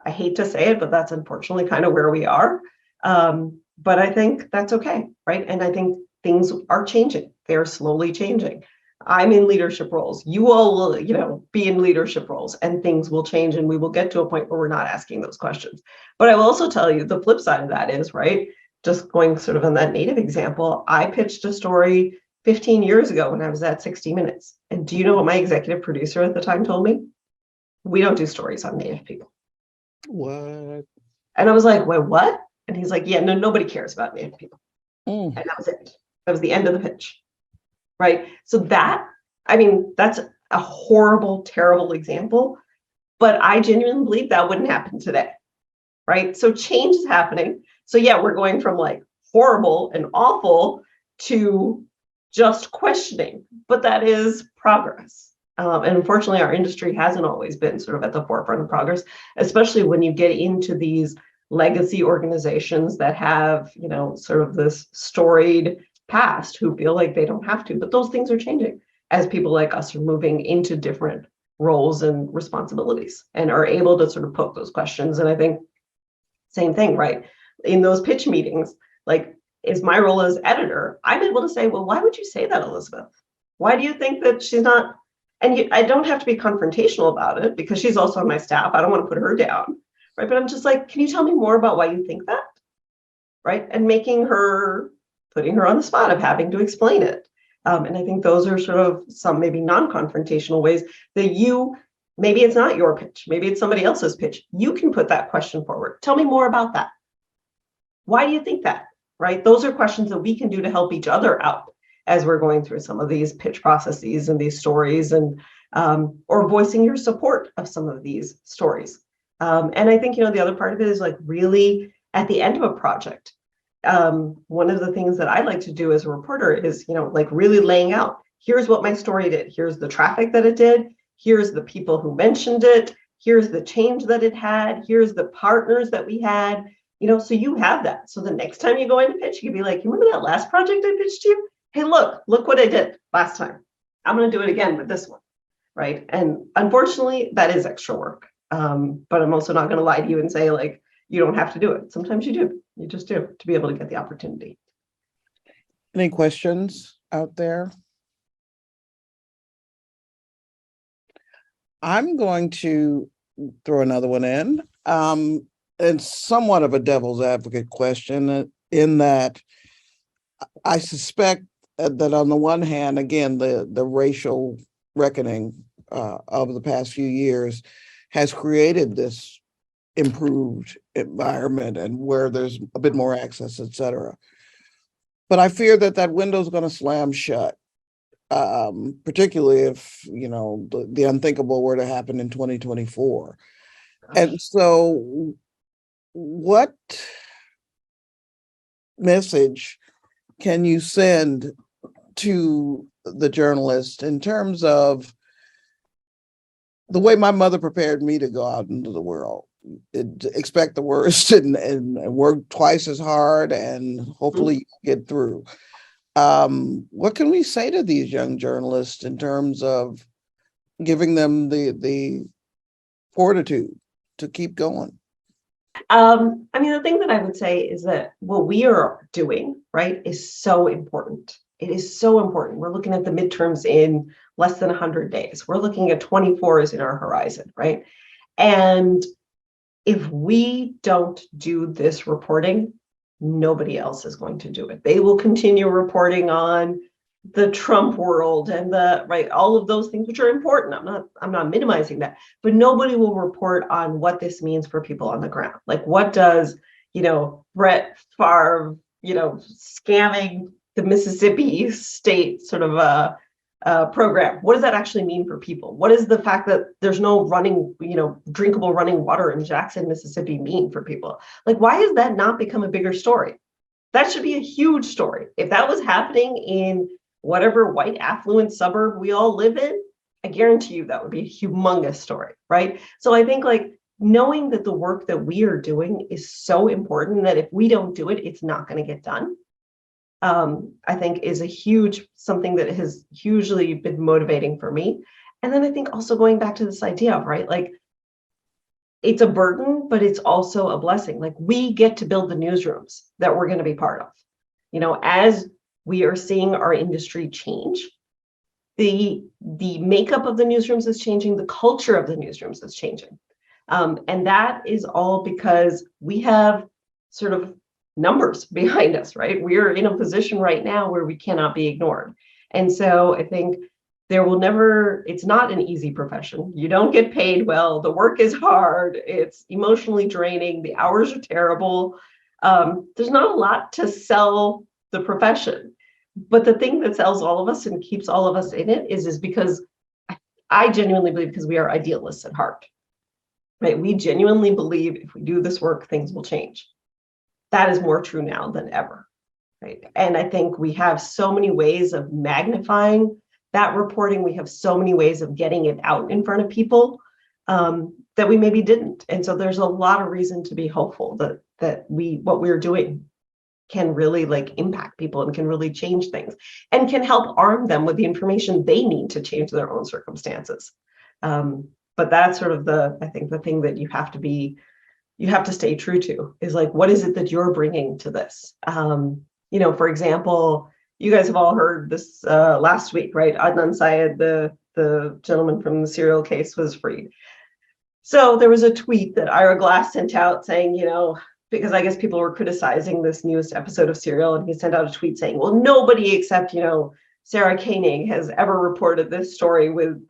I hate to say it, but that's unfortunately kind of where we are. But I think that's okay, right? And I think things are changing. They're slowly changing. I'm in leadership roles. You all will, be in leadership roles, and things will change, and we will get to a point where we're not asking those questions. But I will also tell you the flip side of that is, right, just going sort of on that Native example, I pitched a story 15 years ago when I was at 60 Minutes. And do you know what my executive producer at the time told me? We don't do stories on Native people. What? And I was like, wait, what? And he's like, yeah, no, nobody cares about Native people. And that was it. That was the end of the pitch. Right. So that's a horrible, terrible example, but I genuinely believe that wouldn't happen today. Right. So change is happening. So yeah, we're going from like horrible and awful to just questioning, but that is progress. And unfortunately, our industry hasn't always been sort of at the forefront of progress, especially when you get into these legacy organizations that have, sort of this storied past who feel like they don't have to. But those things are changing as people like us are moving into different roles and responsibilities and are able to sort of poke those questions. And I think same thing, right? In those pitch meetings, like, is my role as editor, I'm able to say, well, why would you say that, Elizabeth? Why do you think that she's not? And I don't have to be confrontational about it because she's also on my staff. I don't want to put her down, right? But I'm just like, can you tell me more about why you think that? Right? And putting her on the spot of having to explain it. And I think those are sort of some maybe non-confrontational ways that maybe it's not your pitch, maybe it's somebody else's pitch. You can put that question forward. Tell me more about that. Why do you think that? Right? Those are questions that we can do to help each other out as we're going through some of these pitch processes and these stories, and or voicing your support of some of these stories. And I think, the other part of it is like really at the end of a project. One of the things that I like to do as a reporter is, like really laying out, here's what my story did. Here's the traffic that it did. Here's the people who mentioned it. Here's the change that it had. Here's the partners that we had. So you have that. So the next time you go into pitch, you can be like, you remember that last project I pitched to you? Hey, look what I did last time. I'm going to do it again with this one. Right. And unfortunately, that is extra work. But I'm also not going to lie to you and say, like, you don't have to do it. Sometimes you do. You just do to be able to get the opportunity. Any questions out there? I'm going to throw another one in. It's somewhat of a devil's advocate question in that I suspect that on the one hand, again, the racial reckoning of the past few years has created this improved environment and where there's a bit more access, et cetera. But I fear that window is going to slam shut, particularly if, the unthinkable were to happen in 2024. And so what message can you send to the journalist in terms of the way my mother prepared me to go out into the world? Expect the worst and work twice as hard and hopefully get through. What can we say to these young journalists in terms of giving them the fortitude to keep going? The thing that I would say is that what we are doing, right, is so important. It is so important. We're looking at the midterms in less than 100 days. We're looking at 24s in our horizon, right? And if we don't do this reporting, nobody else is going to do it. They will continue reporting on the Trump world and all of those things, which are important. I'm not minimizing that, but nobody will report on what this means for people on the ground. Like, what does, Brett Favre, scamming the Mississippi state sort of program, what does that actually mean for people? What is the fact that there's no drinkable running water in Jackson, Mississippi mean for people? Like, why has that not become a bigger story? That should be a huge story. If that was happening in whatever white affluent suburb we all live in, I guarantee you that would be a humongous story, right? So I think knowing that the work that we are doing is so important that if we don't do it, it's not going to get done. I think is something that has hugely been motivating for me. And then I think also going back to this idea of, right, like it's a burden, but it's also a blessing. Like we get to build the newsrooms that we're going to be part of. As we are seeing our industry change, the makeup of the newsrooms is changing, the culture of the newsrooms is changing. And that is all because we have sort of numbers behind us, right? We're in a position right now where we cannot be ignored. And so I think it's not an easy profession. You don't get paid well. The work is hard. It's emotionally draining. The hours are terrible. There's not a lot to sell the profession. But the thing that sells all of us and keeps all of us in it is because I genuinely believe because we are idealists at heart, right? We genuinely believe if we do this work, things will change. That is more true now than ever, right? And I think we have so many ways of magnifying that reporting. We have so many ways of getting it out in front of people that we maybe didn't. And so there's a lot of reason to be hopeful that what we're doing can really impact people and can really change things and can help arm them with the information they need to change their own circumstances. But that's sort of I think the thing that you have to stay true to is what is it that you're bringing to this? For example, you guys have all heard this last week, right? Adnan Syed, the gentleman from the serial case, was freed. So there was a tweet that Ira Glass sent out saying, because I guess people were criticizing this newest episode of Serial, and he sent out a tweet saying, well, nobody except, Sarah Koenig has ever reported this story with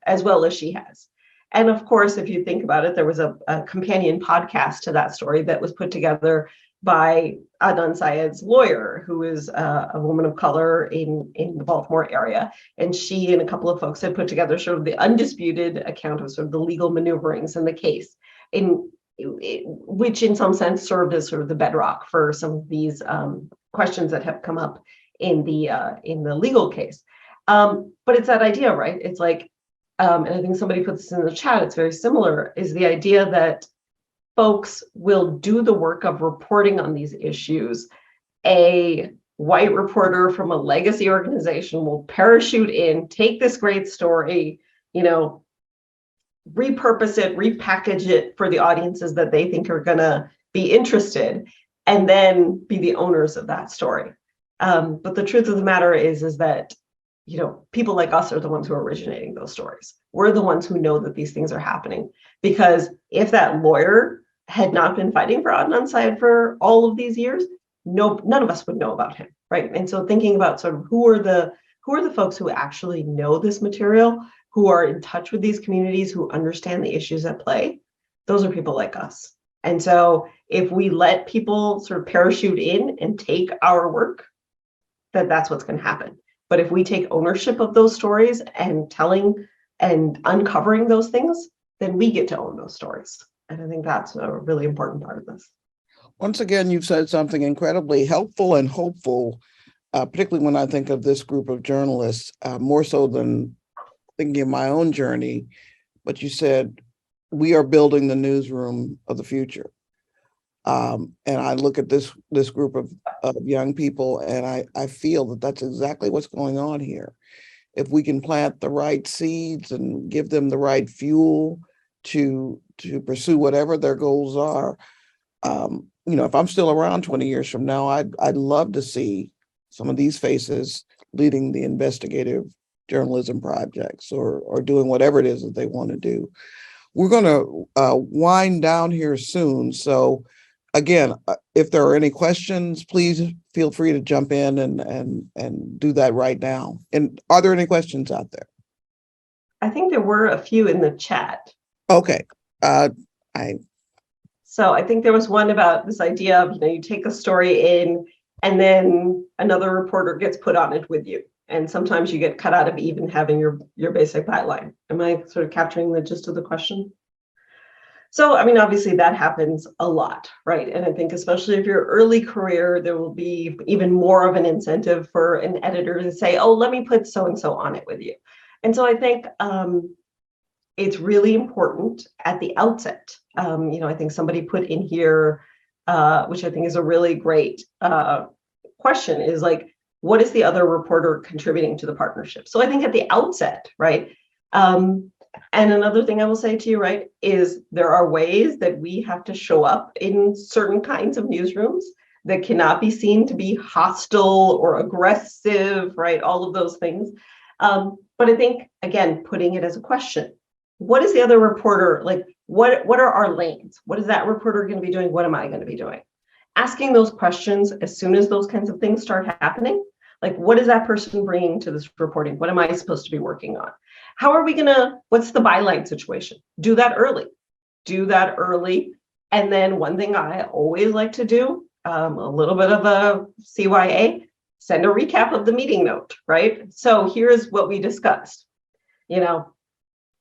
as well as she has. And of course, if you think about it, there was a companion podcast to that story that was put together by Adnan Syed's lawyer, who is a woman of color in the Baltimore area. And she and a couple of folks had put together sort of the undisputed account of sort of the legal maneuverings in the case, which in some sense served as sort of the bedrock for some of these questions that have come up in the legal case. But it's that idea, right? It's and I think somebody put this in the chat, it's very similar, is the idea that folks will do the work of reporting on these issues. A white reporter from a legacy organization will parachute in, take this great story, repurpose it, repackage it for the audiences that they think are going to be interested, and then be the owners of that story. But the truth of the matter is that people like us are the ones who are originating those stories. We're the ones who know that these things are happening. Because if that lawyer had not been fighting for Adnan Syed for all of these years, none of us would know about him, right? And so thinking about sort of who are the folks who actually know this material, who are in touch with these communities, who understand the issues at play, those are people like us. And so if we let people sort of parachute in and take our work, that's what's going to happen. But if we take ownership of those stories and telling and uncovering those things, then we get to own those stories. And I think that's a really important part of this. Once again, you've said something incredibly helpful and hopeful, particularly when I think of this group of journalists, more so than thinking of my own journey. But you said, we are building the newsroom of the future. And I look at this group of young people, and I feel that that's exactly what's going on here. If we can plant the right seeds and give them the right fuel to pursue whatever their goals are, if I'm still around 20 years from now, I'd love to see some of these faces leading the investigative journalism projects or doing whatever it is that they want to do. We're going to wind down here soon, so. Again, if there are any questions, please feel free to jump in and do that right now. And are there any questions out there? I think there were a few in the chat. Okay. So I think there was one about this idea of, you take a story in and then another reporter gets put on it with you. And sometimes you get cut out of even having your basic byline. Am I sort of capturing the gist of the question? So, I mean, obviously that happens a lot, right? And I think especially if you're early career, there will be even more of an incentive for an editor to say, oh, let me put so-and-so on it with you. And so I think it's really important at the outset. I think somebody put in here, which I think is a really great question is like, what is the other reporter contributing to the partnership? So I think at the outset, right? And another thing I will say to you, right, is there are ways that we have to show up in certain kinds of newsrooms that cannot be seen to be hostile or aggressive, right? All of those things. But I think, again, putting it as a question, what is the other reporter, like, what are our lanes? What is that reporter going to be doing? What am I going to be doing? Asking those questions as soon as those kinds of things start happening, like, what is that person bringing to this reporting? What am I supposed to be working on? How are we gonna, what's the byline situation? Do that early. Do that early. And then one thing I always like to do, a little bit of a CYA, send a recap of the meeting note, right? So here's what we discussed. You know,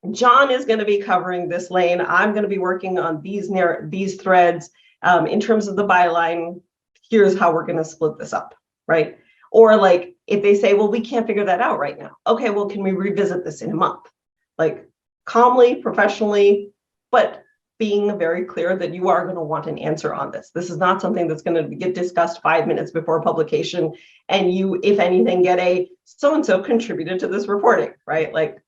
John is going to be covering this lane. I'm going to be working on these threads. In terms of the byline, here's how we're going to split this up, right? Or like if they say, well, we can't figure that out right now. Okay, well, can we revisit this in a month? Like calmly, professionally, but being very clear that you are going to want an answer on this. This is not something that's going to get discussed 5 minutes before publication. And you, if anything, get a so-and-so contributed to this reporting, right? Like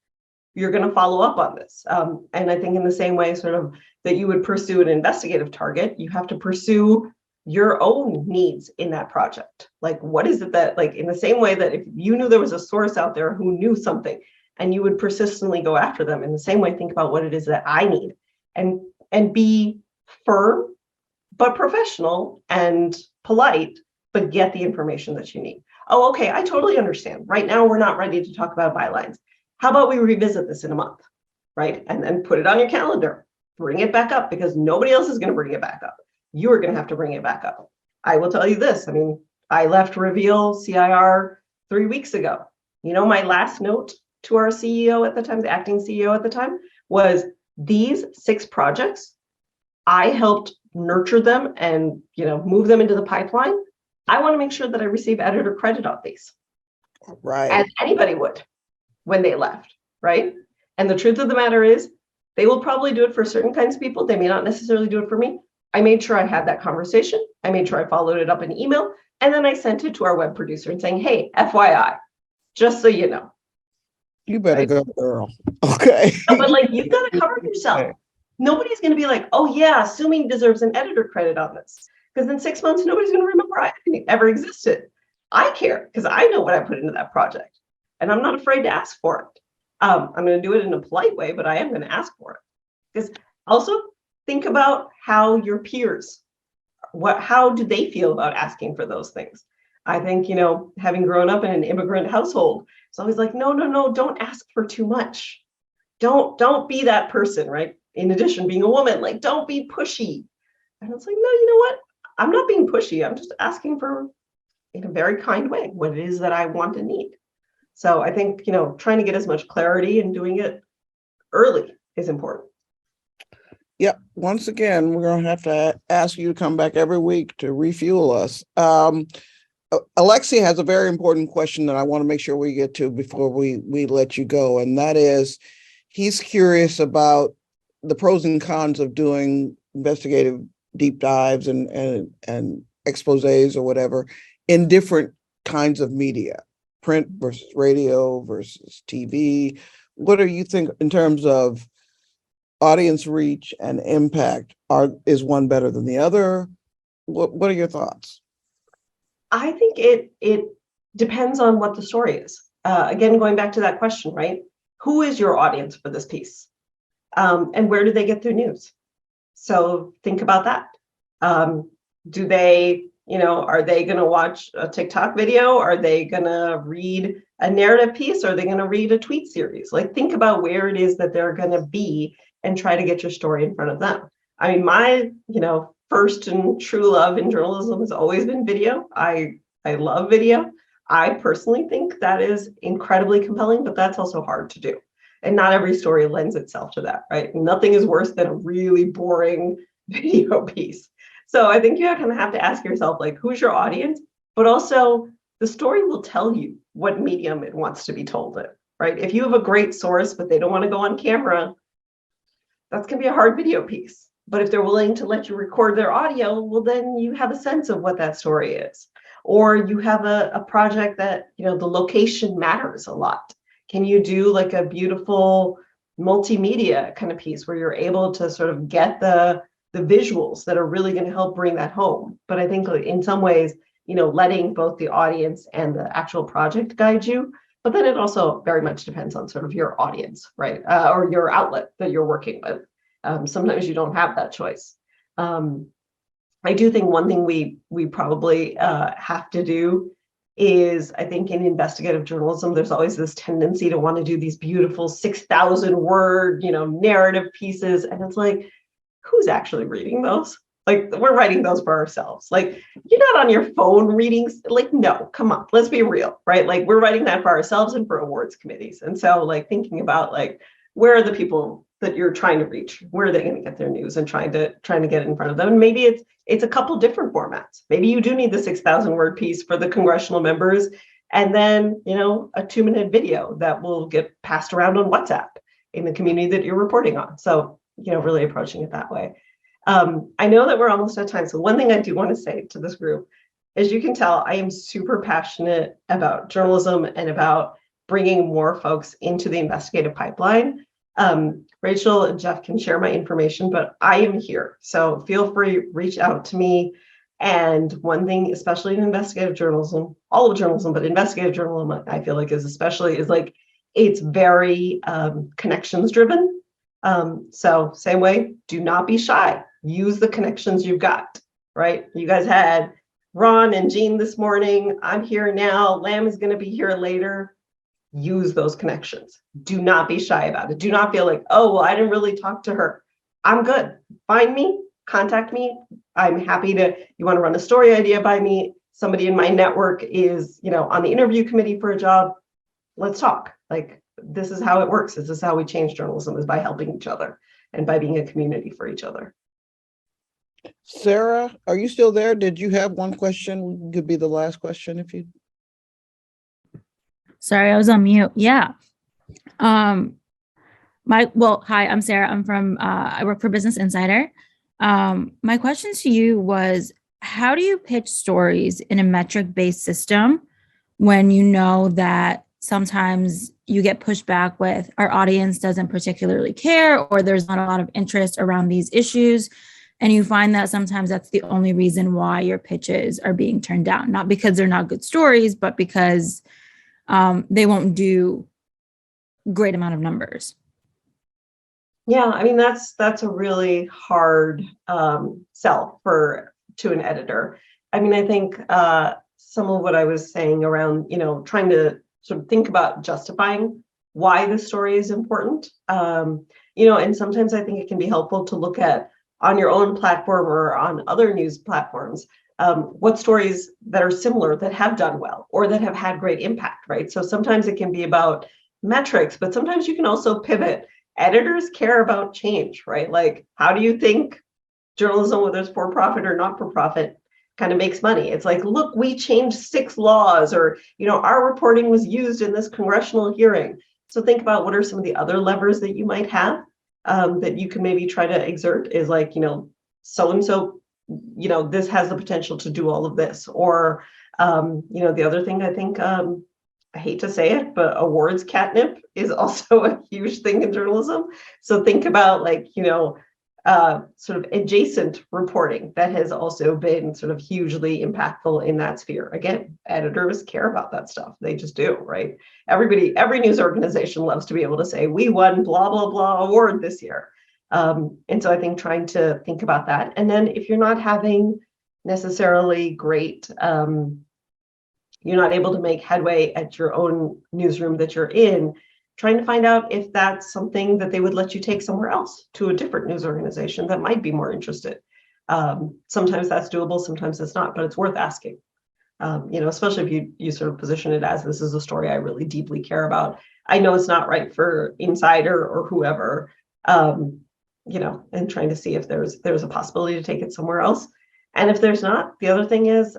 you're going to follow up on this. And I think in the same way, sort of that you would pursue an investigative target, you have to pursue your own needs in that project. Like, what is it that, like, in the same way that if you knew there was a source out there who knew something and you would persistently go after them, in the same way, think about what it is that I need and be firm, but professional and polite, but get the information that you need. Oh, okay, I totally understand. Right now, we're not ready to talk about bylines. How about we revisit this in a month, right? And then put it on your calendar, bring it back up because nobody else is going to bring it back up. You are going to have to bring it back up. I will tell you this. I mean, I left Reveal CIR 3 weeks ago. You know, my last note to our CEO at the time, the acting CEO at the time, was these 6 projects, I helped nurture them and, you know, move them into the pipeline. I want to make sure that I receive editor credit on these. Right. As anybody would when they left, right? And the truth of the matter is, they will probably do it for certain kinds of people. They may not necessarily do it for me. I made sure I had that conversation. I made sure I followed it up in email. And then I sent it to our web producer and saying, hey, FYI, just so you know. You better right? Go, girl. Okay. No, but like, you've got to cover yourself. Nobody's going to be like, oh yeah, Sumi deserves an editor credit on this. Because in 6 months, nobody's going to remember I ever existed. I care because I know what I put into that project. And I'm not afraid to ask for it. I'm going to do it in a polite way, but I am going to ask for it. Because also think about how your peers, how do they feel about asking for those things? I think, you know, having grown up in an immigrant household, it's always like, no, don't ask for too much. Don't be that person, right? In addition, being a woman, like, don't be pushy. And it's like, no, you know what? I'm not being pushy. I'm just asking for, in a very kind way, what it is that I want and need. So I think, you know, trying to get as much clarity and doing it early is important. Yep. Once again, we're going to have to ask you to come back every week to refuel us. Alexi has a very important question that I want to make sure we get to before we let you go. And that is, he's curious about the pros and cons of doing investigative deep dives and exposés or whatever in different kinds of media, print versus radio versus TV. What do you think in terms of audience reach and impact? Is one better than the other? What are your thoughts? I think it depends on what the story is. Again, going back to that question, right? Who is your audience for this piece? And where do they get their news? So think about that. Do they, you know, are they going to watch a TikTok video? Are they going to read a narrative piece? Are they going to read a tweet series? Like, think about where it is that they're going to be and try to get your story in front of them. I mean, my, you know, first and true love in journalism has always been video. I love video. I personally think that is incredibly compelling, but that's also hard to do. And not every story lends itself to that, right? Nothing is worse than a really boring video piece. So I think you kind of have to ask yourself, like, who's your audience? But also, the story will tell you what medium it wants to be told in, right? If you have a great source, but they don't want to go on camera, that's going to be a hard video piece. But if they're willing to let you record their audio, well, then you have a sense of what that story is. Or you have a project that, you know, the location matters a lot. Can you do like a beautiful multimedia kind of piece where you're able to sort of get the visuals that are really going to help bring that home? But I think in some ways, you know, letting both the audience and the actual project guide you. But then it also very much depends on sort of your audience, right? Or your outlet that you're working with. Sometimes you don't have that choice. I do think one thing we probably have to do is, I think in investigative journalism, there's always this tendency to want to do these beautiful 6,000 word, you know, narrative pieces. And it's like, who's actually reading those? Like, we're writing those for ourselves. Like, you're not on your phone reading. Like, no, come on, let's be real, right? Like, we're writing that for ourselves and for awards committees. And so, like, thinking about like, where are the people that you're trying to reach? Where are they going to get their news, and trying to get it in front of them? And maybe it's a couple different formats. Maybe you do need the 6,000 word piece for the congressional members, and then, you know, a 2-minute video that will get passed around on WhatsApp in the community that you're reporting on. So, you know, really approaching it that way. I know that we're almost out of time. So one thing I do want to say to this group, as you can tell, I am super passionate about journalism and about bringing more folks into the investigative pipeline. Rachel and Jeff can share my information, but I am here. So feel free, reach out to me. And one thing, especially in investigative journalism, all of journalism, but investigative journalism, I feel like is like, it's very connections driven. So same way, do not be shy. Use the connections you've got, right? You guys had Ron and Jean this morning. I'm here now. Lam is going to be here later. Use those connections. Do not be shy about it. Do not feel like, oh, well, I didn't really talk to her. I'm good. Find me, contact me. I'm happy to, you want to run a story idea by me. Somebody in my network is, you know, on the interview committee for a job. Let's talk. Like, this is how it works. This is how we change journalism, is by helping each other and by being a community for each other. Sarah, are you still there? Did you have one question? Could be the last question if you. Sorry, I was on mute. Yeah. Hi, I'm Sarah. I'm from, I work for Business Insider. My question to you was, how do you pitch stories in a metric-based system when you know that sometimes you get pushed back with our audience doesn't particularly care, or there's not a lot of interest around these issues? And you find that sometimes that's the only reason why your pitches are being turned down, not because they're not good stories, but because they won't do great amount of numbers. Yeah, I mean, that's a really hard sell to an editor. I mean, I think some of what I was saying around, you know, trying to sort of think about justifying why the story is important, you know, and sometimes I think it can be helpful to look at on your own platform or on other news platforms, what stories that are similar that have done well or that have had great impact, right? So sometimes it can be about metrics, but sometimes you can also pivot. Editors care about change, right? Like, how do you think journalism, whether it's for profit or not for profit, kind of makes money? It's like, look, we changed 6 laws, or, you know, our reporting was used in this congressional hearing. So think about what are some of the other levers that you might have that you can maybe try to exert, is like, you know, so-and-so, you know, this has the potential to do all of this. Or, you know, the other thing I think, I hate to say it, but awards catnip is also a huge thing in journalism. So think about, like, you know, sort of adjacent reporting that has also been sort of hugely impactful in that sphere. Again, editors care about that stuff. They just do, right? Every news organization loves to be able to say, we won blah, blah, blah award this year. And so I think trying to think about that. And then if you're not having necessarily great, you're not able to make headway at your own newsroom that you're in, trying to find out if that's something that they would let you take somewhere else, to a different news organization that might be more interested. Sometimes that's doable, sometimes it's not, but it's worth asking. You know, especially if you sort of position it as, this is a story I really deeply care about. I know it's not right for Insider or whoever, you know, and trying to see if there's a possibility to take it somewhere else. And if there's not, the other thing is,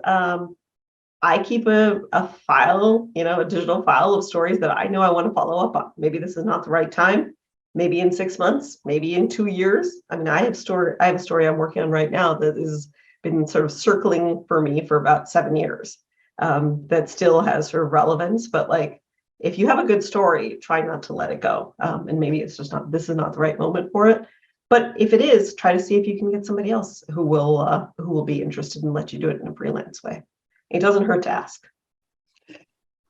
I keep a file, you know, a digital file of stories that I know I want to follow up on. Maybe this is not the right time, maybe in 6 months, maybe in 2 years. I mean, I have a story I'm working on right now that has been sort of circling for me for about 7 years. that still has sort of relevance, but like, if you have a good story, try not to let it go. And maybe it's just not, this is not the right moment for it. But if it is, try to see if you can get somebody else who will be interested and let you do it in a freelance way. It doesn't hurt to ask.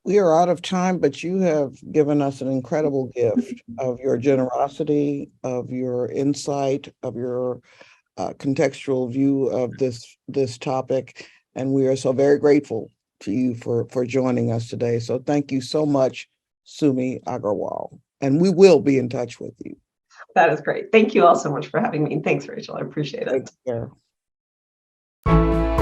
We are out of time, but you have given us an incredible gift of your generosity, of your insight, of your contextual view of this topic. And we are so very grateful to you for joining us today. So thank you so much, Sumi Agarwal. And we will be in touch with you. That is great. Thank you all so much for having me. Thanks, Rachel. I appreciate it. Take care.